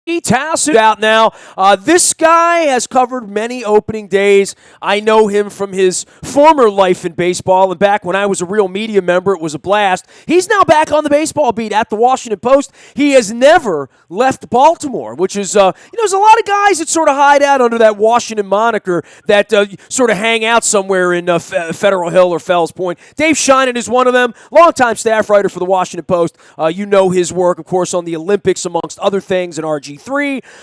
Tassit out now. This guy has covered many opening days. I know him from his former life in baseball, and back when I was a real media member, it was a blast. He's now back on the baseball beat at the Washington Post. He has never left Baltimore, which is, there's a lot of guys that sort of hide out under that Washington moniker that sort of hang out somewhere in Federal Hill or Fells Point. Dave Sheinin is one of them, longtime staff writer for the Washington Post. You know his work, of course, on the Olympics, amongst other things, in RG3.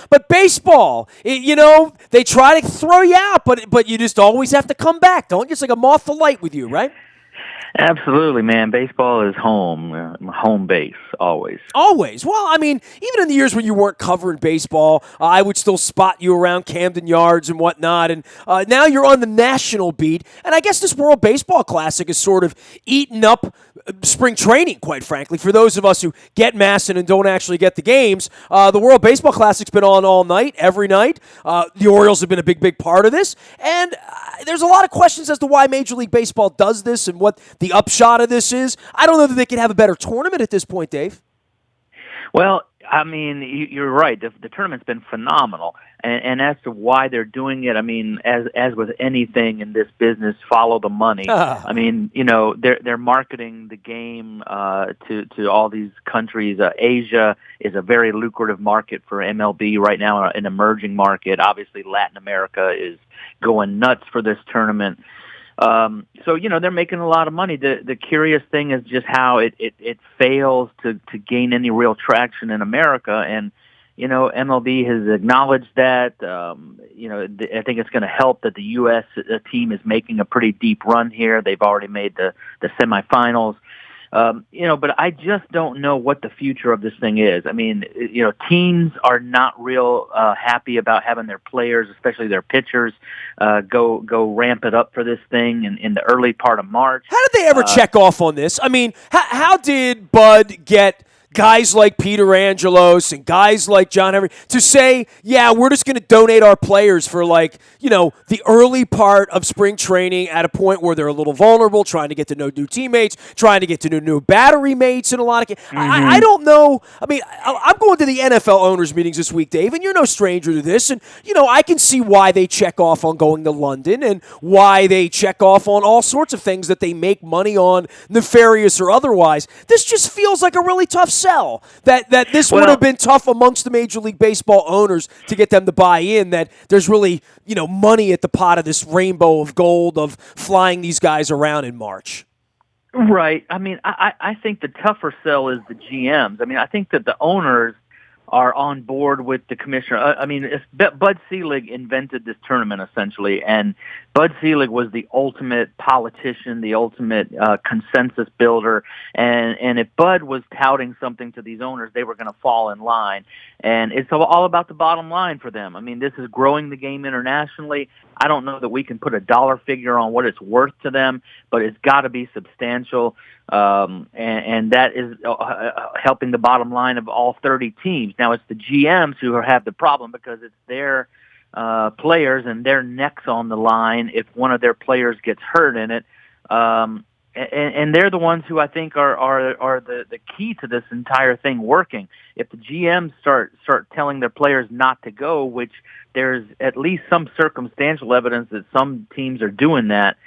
But baseball, they try to throw you out, but you just always have to come back, don't you? It's like a moth to light with you, right? Absolutely, man. Baseball is home base, always. Always. Well, I mean, even in the years when you weren't covering baseball, I would still spot you around Camden Yards and whatnot. And now you're on the national beat. And I guess this World Baseball Classic has sort of eaten up spring training, quite frankly. For those of us who get Masson and don't actually get the games, the World Baseball Classic's been on all night, every night. The Orioles have been a big part of this. And there's a lot of questions as to why Major League Baseball does this and what the upshot of this is. I don't know that they could have a better tournament at this point, Dave. Well, I mean, you're right. The tournament's been phenomenal. And as to why they're doing it, I mean, as with anything in this business, follow the money. I mean, they're marketing the game to all these countries. Asia is a very lucrative market for MLB right now, an emerging market. Obviously, Latin America is going nuts for this tournament. So, they're making a lot of money. The curious thing is just how it fails to gain any real traction in America. And, MLB has acknowledged that. I think it's going to help that the U.S. team is making a pretty deep run here. They've already made the semifinals. But I just don't know what the future of this thing is. I mean, teams are not real happy about having their players, especially their pitchers, go ramp it up for this thing in the early part of March. How did they ever check off on this? I mean, how did Bud get guys like Peter Angelos and guys like John Henry to say, yeah, we're just going to donate our players for the early part of spring training at a point where they're a little vulnerable, trying to get to know new teammates, trying to get to know new battery mates in a lot of cases. I don't know. I mean, I'm going to the NFL owners meetings this week, Dave, and you're no stranger to this. And, I can see why they check off on going to London and why they check off on all sorts of things that they make money on, nefarious or otherwise. This just feels like a really tough sell, that this would have been tough amongst the Major League Baseball owners to get them to buy in, that there's really, money at the pot of this rainbow of gold of flying these guys around in March. Right. I mean, I think the tougher sell is the GMs. I mean, I think that the owners are on board with the commissioner. I mean, Bud Selig invented this tournament, essentially, and Bud Selig was the ultimate politician, the ultimate consensus builder, and if Bud was touting something to these owners, they were going to fall in line, and it's all about the bottom line for them. I mean, this is growing the game internationally. I don't know that we can put a dollar figure on what it's worth to them, but it's got to be substantial, and that is helping the bottom line of all 30 teams. Now, it's the GMs who have the problem because it's their players and their necks on the line if one of their players gets hurt in it. And they're the ones who I think are the key to this entire thing working. If the GMs start telling their players not to go, which there's at least some circumstantial evidence that some teams are doing that,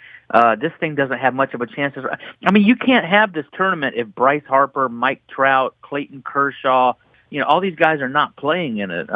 this thing doesn't have much of a chance. I mean, you can't have this tournament if Bryce Harper, Mike Trout, Clayton Kershaw, all these guys are not playing in it.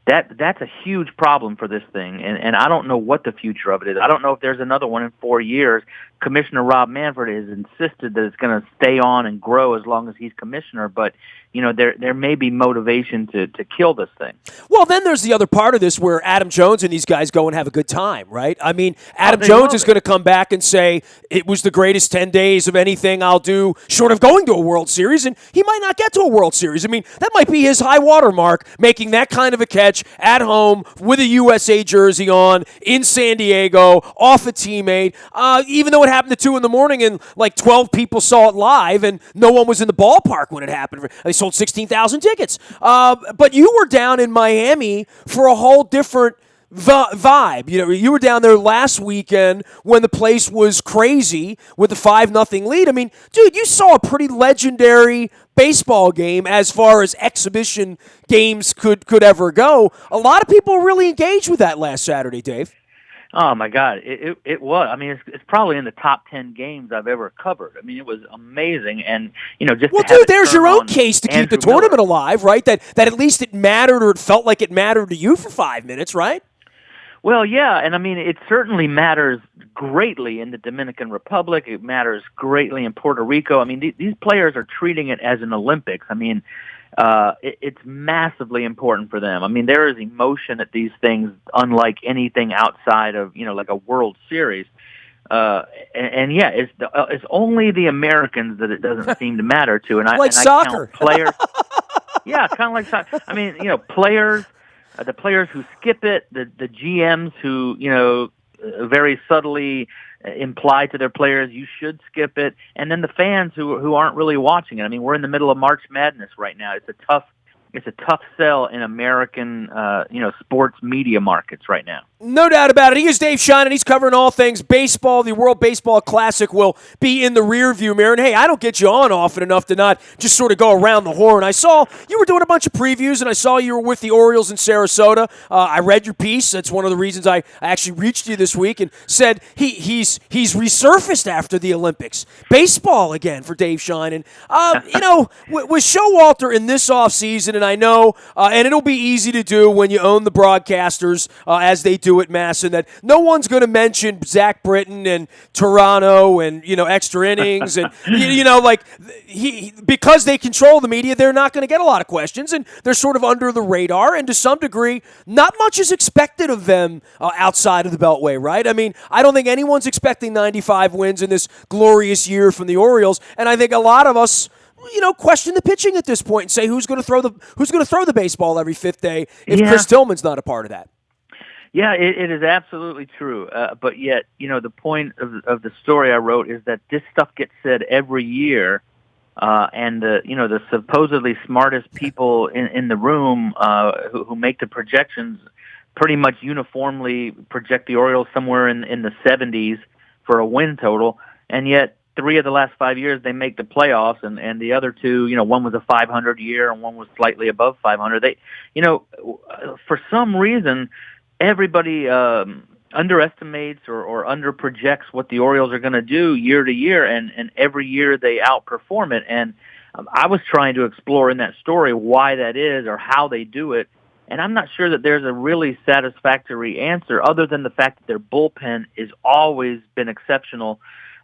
That's a huge problem for this thing, and I don't know what the future of it is. I don't know if there's another one in 4 years. Commissioner Rob Manfred has insisted that it's going to stay on and grow as long as he's commissioner, but there may be motivation to kill this thing. Well, then there's the other part of this where Adam Jones and these guys go and have a good time, right? I mean, Adam Jones is going to come back and say, it was the greatest 10 days of anything I'll do short of going to a World Series, and he might not get to a World Series. I mean, that might be his high water mark, making that kind of a catch at home with a USA jersey on in San Diego, off a teammate, even though it happened at 2 in the morning and like 12 people saw it live and no one was in the ballpark when it happened. They sold 16,000 tickets. But you were down in Miami for a whole different vibe. You were down there last weekend when the place was crazy with the 5-0 lead. I mean, dude, you saw a pretty legendary baseball game as far as exhibition games could ever go. A lot of people really engaged with that last Saturday, Dave. Oh my God, it was. I mean, it's probably in the top 10 games I've ever covered. I mean, it was amazing, and just Well, to have dude, it there's turn your own on case to keep the Andrew tournament Miller. alive, right? That at least it mattered, or it felt like it mattered to you for 5 minutes, right? Well, yeah, and I mean, it certainly matters greatly in the Dominican Republic. It matters greatly in Puerto Rico. I mean, these players are treating it as an Olympics. I mean, it's massively important for them. I mean, there is emotion at these things unlike anything outside of, like a World Series. And yeah, it's only the Americans that it doesn't seem to matter to, and Like I soccer. count players. Yeah, kind of like soccer. I mean, players, the players who skip it, the GMs who very subtly imply to their players you should skip it, and then the fans who aren't really watching it. I mean, we're in the middle of March Madness right now. It's a tough sell in American sports media markets right now. No doubt about it. He is Dave Sheinin. He's covering all things baseball. The World Baseball Classic will be in the rearview mirror. And, hey, I don't get you on often enough to not just sort of go around the horn. I saw you were doing a bunch of previews, and I saw you were with the Orioles in Sarasota. I read your piece. That's one of the reasons I actually reached you this week and said he's resurfaced after the Olympics. Baseball again for Dave Sheinin. With Showalter in this offseason, and I know, and it'll be easy to do when you own the broadcasters as they do at Masson, that no one's going to mention Zach Britton and Toronto and extra innings and because they control the media, they're not going to get a lot of questions, and they're sort of under the radar, and to some degree not much is expected of them outside of the Beltway, right? I mean, I don't think anyone's expecting 95 wins in this glorious year from the Orioles, and I think a lot of us question the pitching at this point and say who's going to throw the baseball every fifth day if Chris Tillman's not a part of that. Yeah, it is absolutely true. But yet, the point of the story I wrote is that this stuff gets said every year, and the supposedly smartest people in the room who make the projections pretty much uniformly project the Orioles somewhere in the 70s for a win total, and yet 3 of the last 5 years they make the playoffs, and the other 2, one was a 500 year and one was slightly above 500. They, for some reason, everybody underestimates or underprojects what the Orioles are going to do year to year, and every year they outperform it. And I was trying to explore in that story why that is or how they do it, and I'm not sure that there's a really satisfactory answer other than the fact that their bullpen has always been exceptional.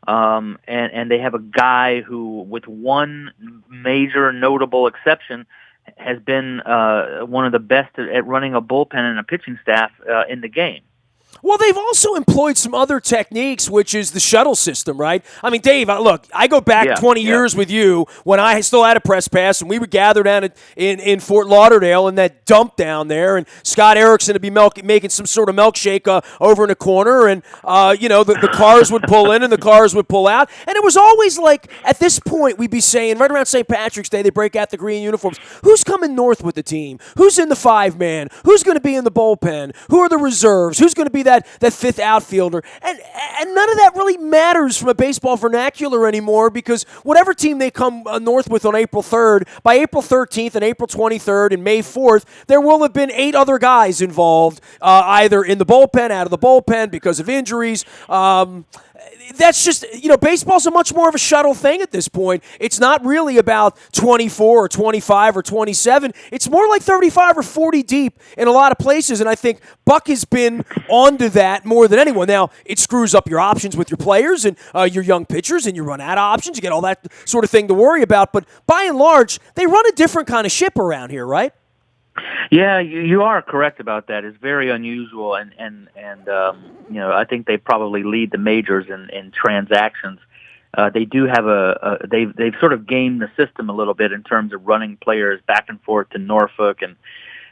And they have a guy who, with one major notable exception, has been one of the best at running a bullpen and a pitching staff in the game. Well, they've also employed some other techniques, which is the shuttle system, right? I mean, Dave, look, I go back 20 years with you when I still had a press pass, and we would gather down in Fort Lauderdale in that dump down there, and Scott Erickson would be making some sort of milkshake over in a corner, and, the cars would pull in and the cars would pull out. And it was always like, at this point, we'd be saying, right around St. Patrick's Day, they break out the green uniforms. Who's coming north with the team? Who's in the 5-man? Who's going to be in the bullpen? Who are the reserves? Who's going to be that fifth outfielder? And none of that really matters from a baseball vernacular anymore, because whatever team they come north with on April 3rd, by April 13th and April 23rd and May 4th, there will have been 8 other guys involved, either in the bullpen, out of the bullpen because of injuries. That's just, baseball's a much more of a shuttle thing at this point. It's not really about 24 or 25 or 27. It's more like 35 or 40 deep in a lot of places, and I think Buck has been onto that more than anyone. Now, it screws up your options with your players and your young pitchers, and you run out of options. You get all that sort of thing to worry about, but by and large, they run a different kind of ship around here, right? Yeah, you are correct about that. It's very unusual, and I think they probably lead the majors in transactions. They do have they've sort of gamed the system a little bit in terms of running players back and forth to Norfolk, and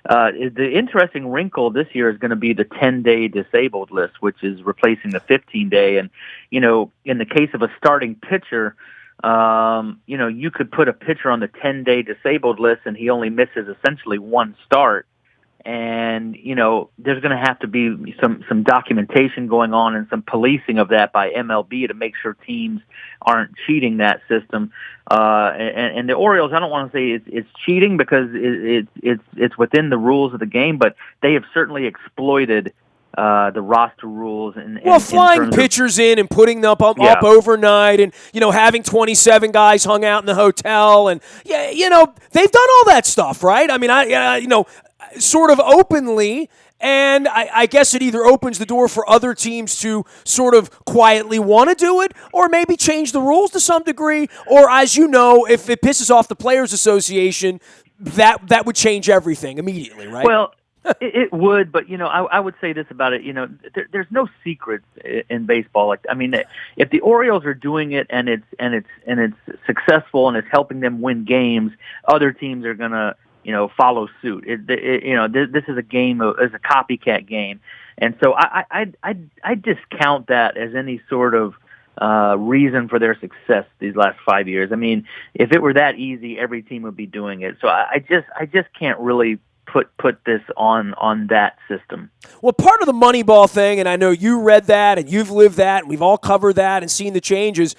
the interesting wrinkle this year is going to be the 10-day disabled list, which is replacing the 15-day. And in the case of a starting pitcher, you could put a pitcher on the 10-day disabled list and he only misses essentially one start. And, there's going to have to be some documentation going on and some policing of that by MLB to make sure teams aren't cheating that system. And the Orioles, I don't want to say it's cheating because it's within the rules of the game, but they have certainly exploited the roster rules. Flying pitchers in and putting them up overnight, and having 27 guys hung out in the hotel, and they've done all that stuff, right? I mean, sort of openly. And I guess it either opens the door for other teams to sort of quietly want to do it, or maybe change the rules to some degree. Or, as you know, if it pisses off the Players Association, that would change everything immediately, right? Well, it would, but I would say this about it. There's no secrets in baseball. If the Orioles are doing it and it's successful and it's helping them win games, other teams are gonna follow suit. This is a game, is a copycat game, and so I discount that as any sort of reason for their success these last 5 years. I mean, if it were that easy, every team would be doing it. So I just can't really put this on that system. Well, part of the Moneyball thing, and I know you read that and you've lived that, and we've all covered that and seen the changes.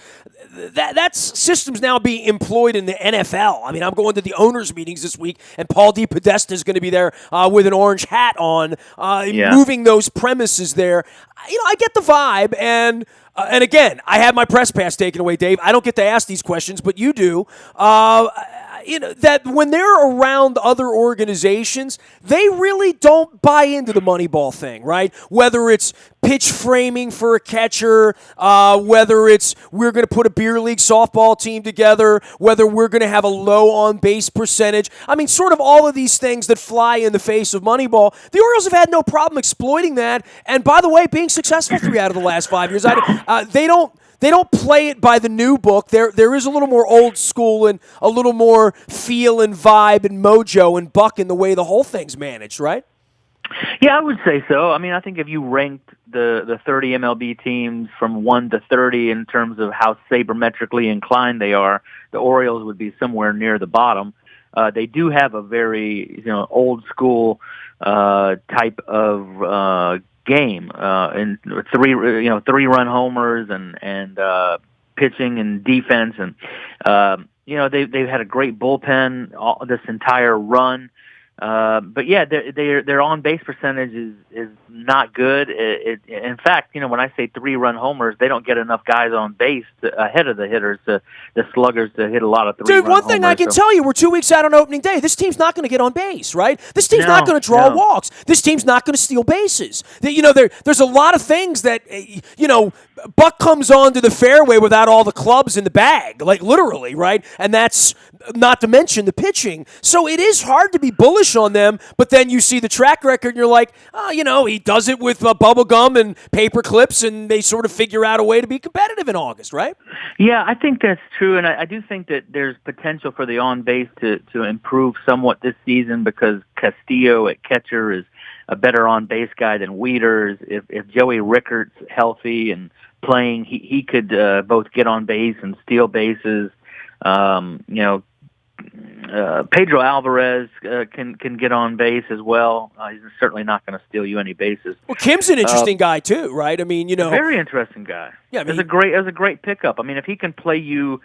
That system's now being employed in the NFL. I mean, I'm going to the owners' meetings this week, and Paul DePodesta is going to be there with an orange hat on, moving those premises there. I get the vibe, and again, I had my press pass taken away, Dave. I don't get to ask these questions, but you do. That when they're around other organizations, they really don't buy into the Moneyball thing, right? Whether it's pitch framing for a catcher, whether it's we're going to put a beer league softball team together, whether we're going to have a low on-base percentage. I mean, sort of all of these things that fly in the face of Moneyball. The Orioles have had no problem exploiting that, and by the way, being successful 3 out of the last 5 years. They don't play it by the new book. There is a little more old school and a little more feel and vibe and mojo and buck in the way the whole thing's managed, right? Yeah, I would say so. I mean, I think if you ranked the 30 MLB teams from 1 to 30 in terms of how sabermetrically inclined they are, the Orioles would be somewhere near the bottom. They do have a very old school type of game, and 3-run homers and pitching and defense, and they've had a great bullpen this entire run. But yeah, their on base percentage is not good. In fact, when I say 3-run homers, they don't get enough guys on base ahead of the hitters, the sluggers, to hit a lot of 3-run homers. Dude, one thing I can tell you, we're 2 weeks out on opening day. This team's not going to get on base, right? This team's not going to draw walks. This team's not going to steal bases. There's a lot of things that Buck comes onto the fairway without all the clubs in the bag, like literally, right? And that's not to mention the pitching. So it is hard to be bullish on them, but then you see the track record and you're like, he does it with bubble gum and paper clips, and they sort of figure out a way to be competitive in August, right? Yeah, I think that's true, and I do think that there's potential for the on-base to improve somewhat this season because Castillo at catcher is a better on-base guy than Wieters. If Joey Rickert's healthy and playing, he could both get on base and steal bases. Pedro Alvarez can get on base as well. He's certainly not going to steal you any bases. Well, Kim's an interesting guy too, right? I mean, very interesting guy. Yeah, it's a great pickup. I mean, if he can play you,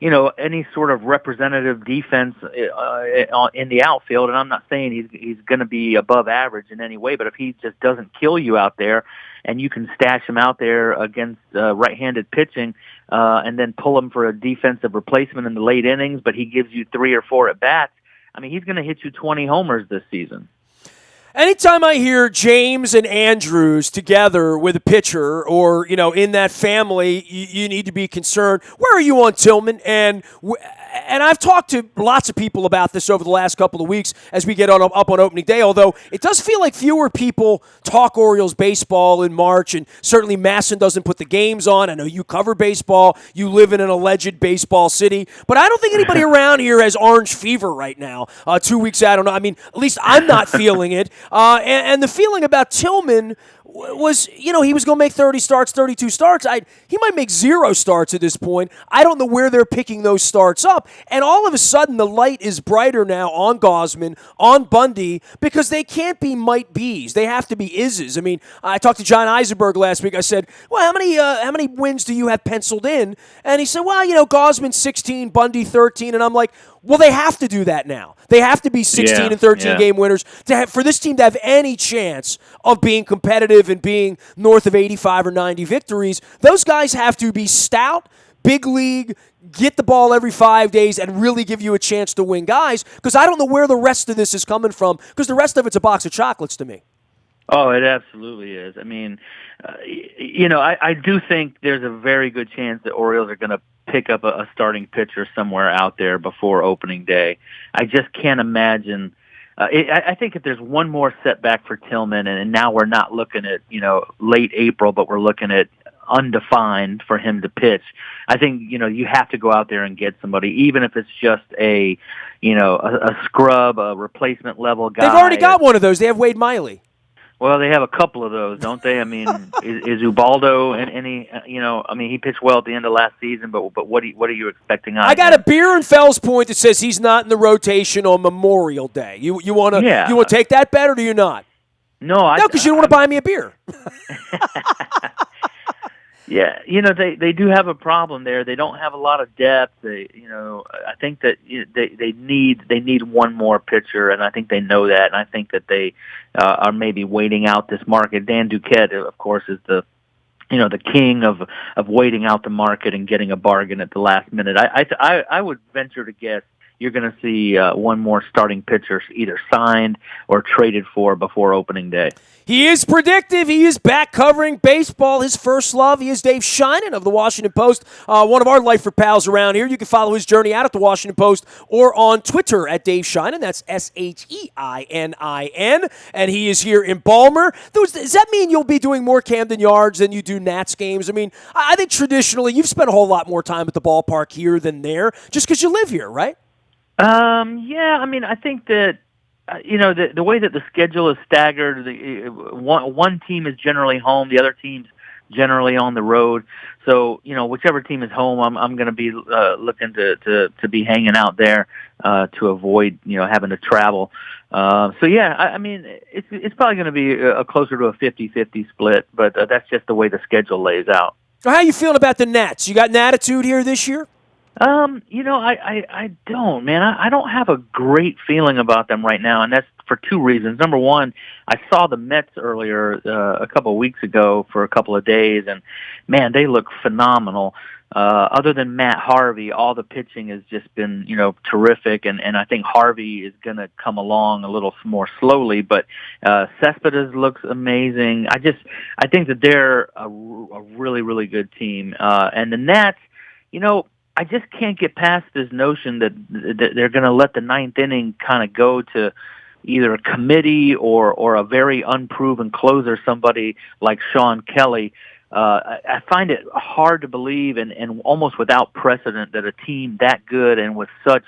any sort of representative defense in the outfield, and I'm not saying he's going to be above average in any way, but if he just doesn't kill you out there, and you can stash him out there against right-handed pitching, and then pull him for a defensive replacement in the late innings, but he gives you 3 or 4 at bats, I mean, he's going to hit you 20 homers this season. Anytime I hear James and Andrews together with a pitcher or, in that family, you need to be concerned. Where are you on Tillman? And I've talked to lots of people about this over the last couple of weeks as we get up on opening day, although it does feel like fewer people talk Orioles baseball in March, and certainly Masson doesn't put the games on. I know you cover baseball. You live in an alleged baseball city, but I don't think anybody around here has orange fever right now. 2 weeks out, I don't know. I mean, at least I'm not feeling it. And the feeling about Tillman, was, he was going to make 30 starts, 32 starts. He might make 0 starts at this point. I don't know where they're picking those starts up. And all of a sudden, the light is brighter now on Gausman, on Bundy, because they can't be might be's. They have to be is's. I mean, I talked to John Eisenberg last week. I said, well, how many wins do you have penciled in? And he said, well, Gausman 16, Bundy 13. And I'm like, well, they have to do that now. They have to be 16 and 13 game winners for this team to have any chance of being competitive and being north of 85 or 90 victories. Those guys have to be stout, big league, get the ball every 5 days, and really give you a chance to win guys, because I don't know where the rest of this is coming from, because the rest of it's a box of chocolates to me. Oh, it absolutely is. I mean, I do think there's a very good chance the Orioles are going to pick up a starting pitcher somewhere out there before opening day. I just can't imagine. I think if there's one more setback for Tillman, and now we're not looking at, late April, but we're looking at undefined for him to pitch, I think, you have to go out there and get somebody, even if it's just a scrub, a replacement level guy. They've already got one of those. They have Wade Miley. Well, they have a couple of those, don't they? I mean, is Ubaldo and any? He pitched well at the end of last season, but what are you expecting on? I got a beer in Fells Point that says he's not in the rotation on Memorial Day. You want to take that bet, or do you not? No, because you don't want to buy me a beer. Yeah, they do have a problem there. They don't have a lot of depth. I think that they need one more pitcher, and I think they know that. And I think that they are maybe waiting out this market. Dan Duquette, of course, is the king of waiting out the market and getting a bargain at the last minute. I would venture to guess you're going to see one more starting pitcher either signed or traded for before opening day. He is predictive. He is back covering baseball, his first love. He is Dave Sheinin of the Washington Post, one of our Lifer pals around here. You can follow his journey out at the Washington Post or on Twitter at Dave Sheinin. That's Sheinin. And he is here in Baltimore. Does that mean you'll be doing more Camden Yards than you do Nats games? I mean, I think traditionally you've spent a whole lot more time at the ballpark here than there just because you live here, right? Yeah, I think that, the way that the schedule is staggered, one team is generally home, the other team's generally on the road. So, whichever team is home, I'm going to be looking to be hanging out there to avoid, having to travel. It's probably going to be closer to a 50-50 split, but that's just the way the schedule lays out. How are you feeling about the Nats? You got an attitude here this year? I don't, man. I don't have a great feeling about them right now, and that's for two reasons. Number one, I saw the Mets earlier a couple of weeks ago for a couple of days, and man, they look phenomenal. Other than Matt Harvey, all the pitching has just been, terrific, and I think Harvey is going to come along a little more slowly, but Cespedes looks amazing. I think that they're a really, really good team. And the Nats, I just can't get past this notion that they're going to let the ninth inning kind of go to either a committee or a very unproven closer, somebody like Sean Kelly. I find it hard to believe and almost without precedent that a team that good and with such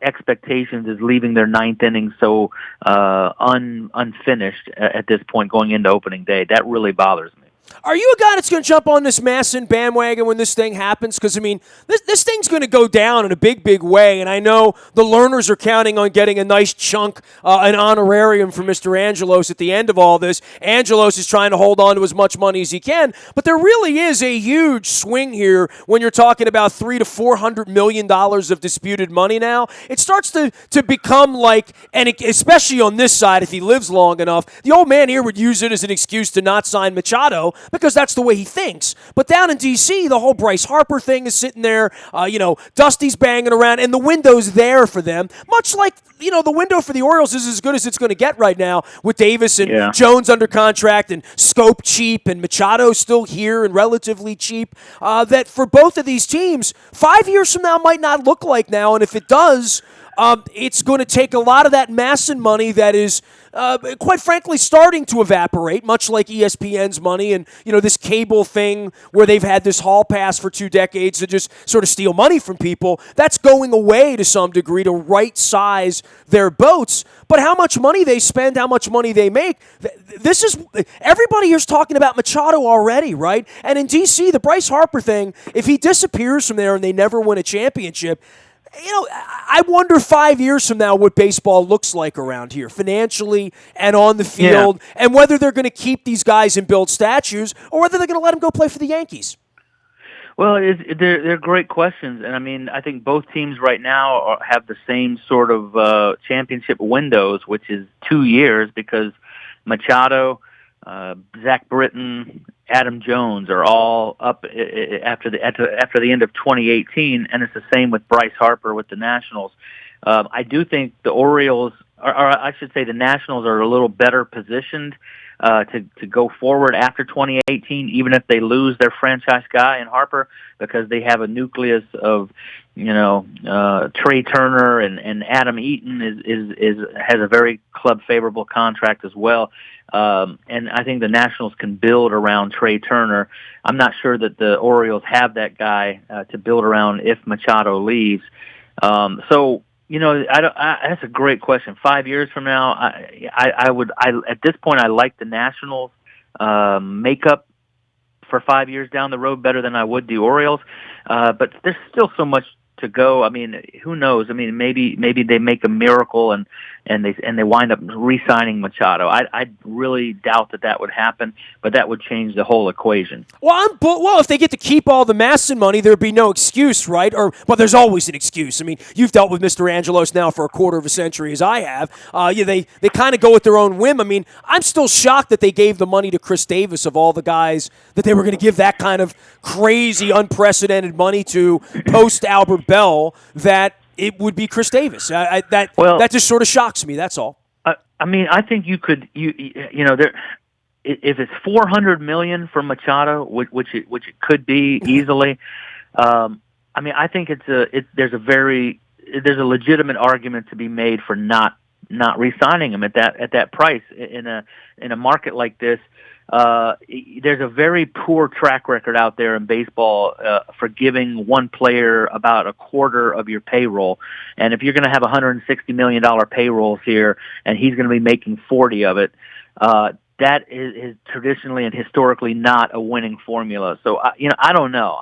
expectations is leaving their ninth inning so unfinished at this point going into opening day. That really bothers me. Are you a guy that's going to jump on this Masson bandwagon when this thing happens? Because, this thing's going to go down in a big, big way, and I know the learners are counting on getting a nice chunk, an honorarium for Mr. Angelos at the end of all this. Angelos is trying to hold on to as much money as he can, but there really is a huge swing here when you're talking about $300 to $400 million of disputed money now. It starts to become like, and especially on this side, if he lives long enough, the old man here would use it as an excuse to not sign Machado, because that's the way he thinks. But down in D.C., the whole Bryce Harper thing is sitting there. Dusty's banging around, and the window's there for them. Much like, the window for the Orioles is as good as it's going to get right now with Davis and Jones under contract and Scope cheap and Machado still here and relatively cheap. That for both of these teams, 5 years from now might not look like now, and if it does, It's going to take a lot of that Masson money that is, quite frankly, starting to evaporate, much like ESPN's money and, this cable thing where they've had this hall pass for 2 decades to just sort of steal money from people. That's going away to some degree to right-size their boats. But how much money they spend, how much money they make, this is – everybody here's talking about Machado already, right? And in D.C., the Bryce Harper thing, if he disappears from there and they never win a championship – I wonder 5 years from now what baseball looks like around here, financially and on the field, and whether they're going to keep these guys and build statues or whether they're going to let them go play for the Yankees. Well, they're great questions, and I think both teams right now have the same sort of championship windows, which is 2 years, because Machado, Zach Britton, Adam Jones are all up after the end of 2018, and it's the same with Bryce Harper with the Nationals. I do think the Orioles, or I should say the Nationals, are a little better positioned to go forward after 2018, even if they lose their franchise guy in Harper, because they have a nucleus of Trey Turner and Adam Eaton has a very club favorable contract as well. And I think the Nationals can build around Trey Turner. I'm not sure that the Orioles have that guy to build around if Machado leaves. So that's a great question. 5 years from now, I would at this point I like the Nationals makeup for 5 years down the road better than I would the Orioles. But there's still so much to go. Who knows? Maybe they make a miracle and they wind up re-signing Machado. I really doubt that would happen, but that would change the whole equation. Well, if they get to keep all the Masson money, there'd be no excuse, right? But there's always an excuse. You've dealt with Mr. Angelos now for a quarter of a century, as I have. They kind of go at their own whim. I'm still shocked that they gave the money to Chris Davis of all the guys that they were going to give that kind of crazy, unprecedented money to post Albert Bell, that it would be Chris Davis. That just sort of shocks me. That's all. I think you could there, if it's $400 million for Machado, which it could be easily. I think there's a legitimate argument to be made for not re-signing him at that price in a market like this. There's a very poor track record out there in baseball for giving one player about a quarter of your payroll. And if you're going to have $160 million payrolls here and he's going to be making 40 of it, that is traditionally and historically not a winning formula. So, I don't know.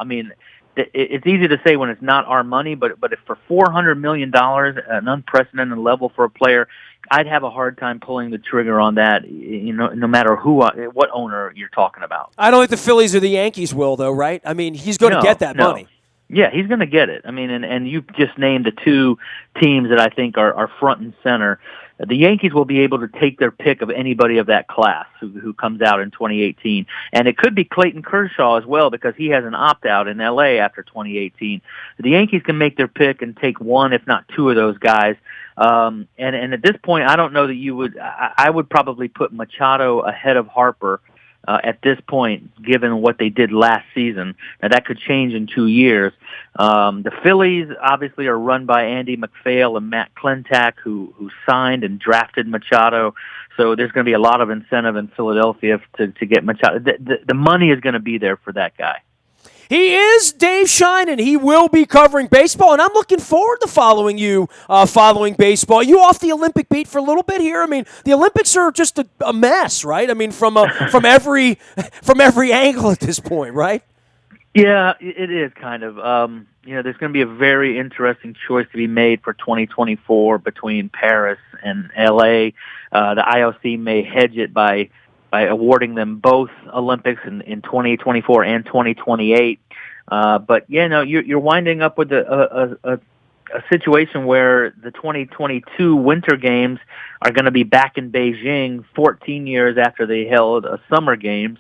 It's easy to say when it's not our money, but if for $400 million, an unprecedented level for a player, I'd have a hard time pulling the trigger on that, no matter what owner you're talking about. I don't think the Phillies or the Yankees will, though, right? He's going to get that money. Yeah, he's going to get it. And you just named the two teams that I think are front and center. The Yankees will be able to take their pick of anybody of that class who comes out in 2018. And it could be Clayton Kershaw as well, because he has an opt-out in L.A. after 2018. The Yankees can make their pick and take one, if not two of those guys. And at this point, I don't know that you would – I would probably put Machado ahead of Harper at this point, given what they did last season. Now, that could change in 2 years. The Phillies obviously are run by Andy McPhail and Matt Klentak, who signed and drafted Machado. So there's going to be a lot of incentive in Philadelphia to get Machado. The money is going to be there for that guy. He is Dave Shine, and he will be covering baseball, and I'm looking forward to following you following baseball. You off the Olympic beat for a little bit here? The Olympics are just a mess, right? From every angle at this point, right? Yeah, it is kind of. There's going to be a very interesting choice to be made for 2024 between Paris and LA. The IOC may hedge it by awarding them both Olympics in 2024 and 2028. But you're winding up with a situation where the 2022 Winter Games are going to be back in Beijing 14 years after they held Summer Games.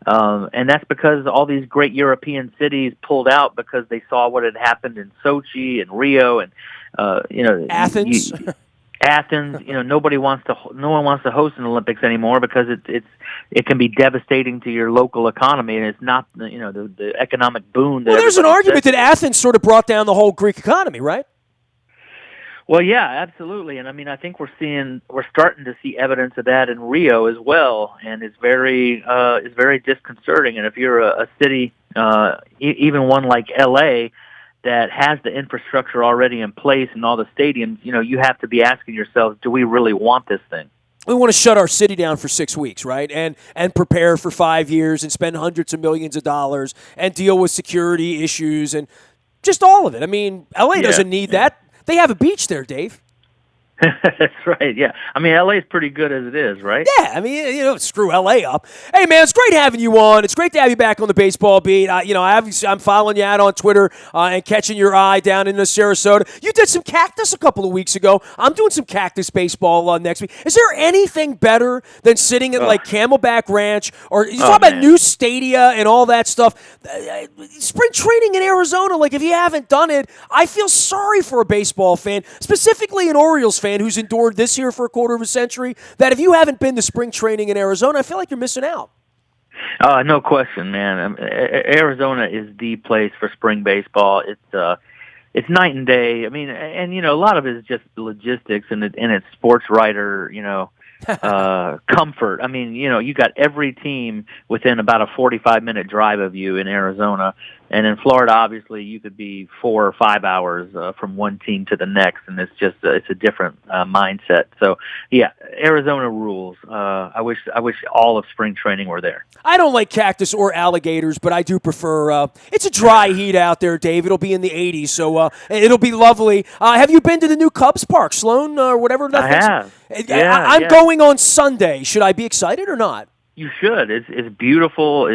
And that's because all these great European cities pulled out because they saw what had happened in Sochi and Rio and Athens. Athens, no one wants to host an Olympics anymore because it can be devastating to your local economy, and it's not the economic boon. Well, there's an argument that Athens sort of brought down the whole Greek economy, right? Well, yeah, absolutely, and I mean, I think we're starting to see evidence of that in Rio as well, and it's very disconcerting. And if you're a city, even one like LA, that has the infrastructure already in place and all the stadiums, you have to be asking yourself, do we really want this thing? We want to shut our city down for 6 weeks, right? And prepare for 5 years and spend hundreds of millions of dollars and deal with security issues and just all of it. I mean, LA doesn't need that. They have a beach there, Dave. That's right, yeah. I mean, LA's pretty good as it is, right? Yeah, I mean, screw LA up. Hey, man, it's great having you on. It's great to have you back on the baseball beat. I'm following you out on Twitter and catching your eye down in Sarasota. You did some cactus a couple of weeks ago. I'm doing some cactus baseball next week. Is there anything better than sitting at like Camelback Ranch or you talk about new stadia and all that stuff? Spring training in Arizona, like if you haven't done it, I feel sorry for a baseball fan, specifically an Orioles fan who's endured this here for a quarter of a century, that if you haven't been to spring training in Arizona, I feel like you're missing out. No question, man. Arizona is the place for spring baseball. It's night and day. I mean, and a lot of it is just logistics and it's sports writer, comfort. I mean, you got every team within about a 45-minute drive of you in Arizona. And in Florida, obviously, you could be 4 or 5 hours from one team to the next, and it's a different mindset. So, yeah, Arizona rules. I wish all of spring training were there. I don't like cactus or alligators, but I do prefer. It's a dry heat out there, Dave. It'll be in the 80s, so it'll be lovely. Have you been to the new Cubs Park, Sloan, or whatever that I have. I'm going on Sunday. Should I be excited or not? You should. It's beautiful.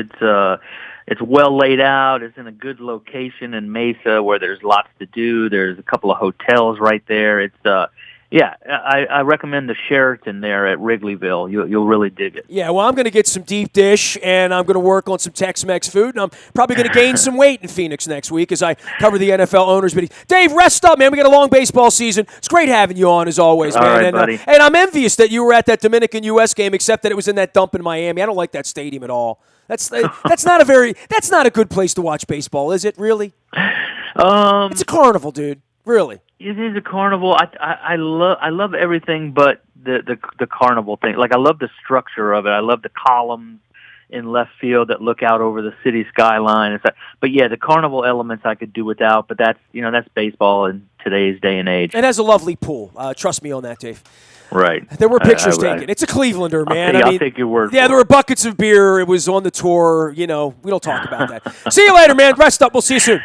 It's well laid out. It's in a good location in Mesa where there's lots to do. There's a couple of hotels right there. I recommend the Sheraton there at Wrigleyville. You'll really dig it. Yeah, well, I'm going to get some deep dish, and I'm going to work on some Tex-Mex food, and I'm probably going to gain some weight in Phoenix next week as I cover the NFL owners meeting. Dave, rest up, man. We got a long baseball season. It's great having you on, as always, man. All right, buddy. And I'm envious that you were at that Dominican-U.S. game, except that it was in that dump in Miami. I don't like that stadium at all. That's not a good place to watch baseball, is it? Really? It's a carnival, dude. Really. It is a carnival. I love everything but the carnival thing. Like I love the structure of it. I love the columns in left field that look out over the city skyline. But yeah, the carnival elements I could do without. But that's baseball in today's day and age. It has a lovely pool. Trust me on that, Dave. Right. There were pictures taken. It's a Clevelander, man. I'll take your word for it. Yeah, there were buckets of beer. It was on the tour. We don't talk about that. See you later, man. Rest up. We'll see you soon.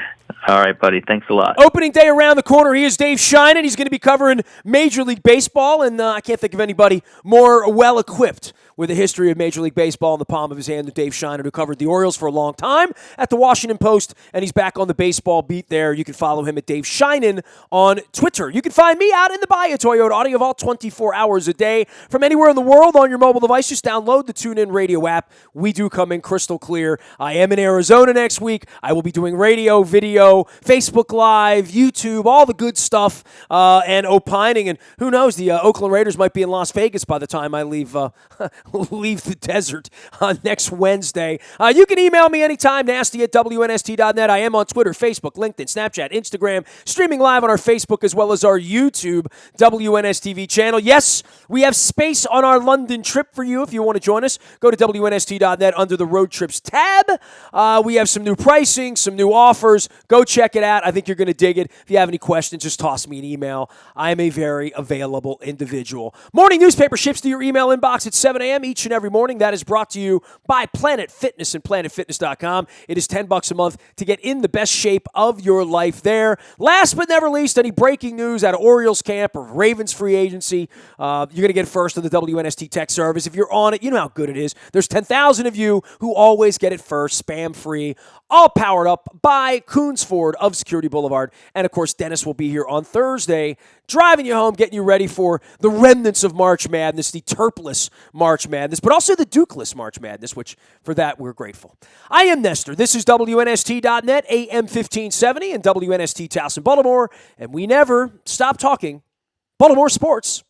All right, buddy. Thanks a lot. Opening day around the corner. He is Dave Sheinin. He's going to be covering Major League Baseball, and I can't think of anybody more well-equipped with a history of Major League Baseball in the palm of his hand than Dave Sheinin, who covered the Orioles for a long time at the Washington Post, and he's back on the baseball beat there. You can follow him at Dave Sheinin on Twitter. You can find me out in the Bayou Toyota Audio Vault 24 hours a day from anywhere in the world on your mobile device. Just download the TuneIn Radio app. We do come in crystal clear. I am in Arizona next week. I will be doing radio, video, Facebook Live, YouTube, all the good stuff, and opining. And who knows, the Oakland Raiders might be in Las Vegas by the time I leave the desert next Wednesday. You can email me anytime, nasty@WNST.net. I am on Twitter, Facebook, LinkedIn, Snapchat, Instagram, streaming live on our Facebook as well as our YouTube WNSTV channel. Yes, we have space on our London trip for you if you want to join us. Go to WNST.net under the Road Trips tab. We have some new pricing, some new offers. Go check it out. I think you're going to dig it. If you have any questions, just toss me an email. I am a very available individual. Morning newspaper ships to your email inbox at 7 a.m. each and every morning. That is brought to you by Planet Fitness and PlanetFitness.com. It is $10 a month to get in the best shape of your life there. Last but never least, any breaking news out of Orioles camp or Ravens free agency, you're going to get first on the WNST tech service. If you're on it, you know how good it is. There's 10,000 of you who always get it first, spam-free, all powered up by Coons Ford of Security Boulevard. And, of course, Dennis will be here on Thursday, driving you home, getting you ready for the remnants of March Madness, the Terpless March Madness, but also the Dukeless March Madness, which, for that, we're grateful. I am Nestor. This is WNST.net, AM 1570, and WNST Towson, Baltimore, and we never stop talking Baltimore sports.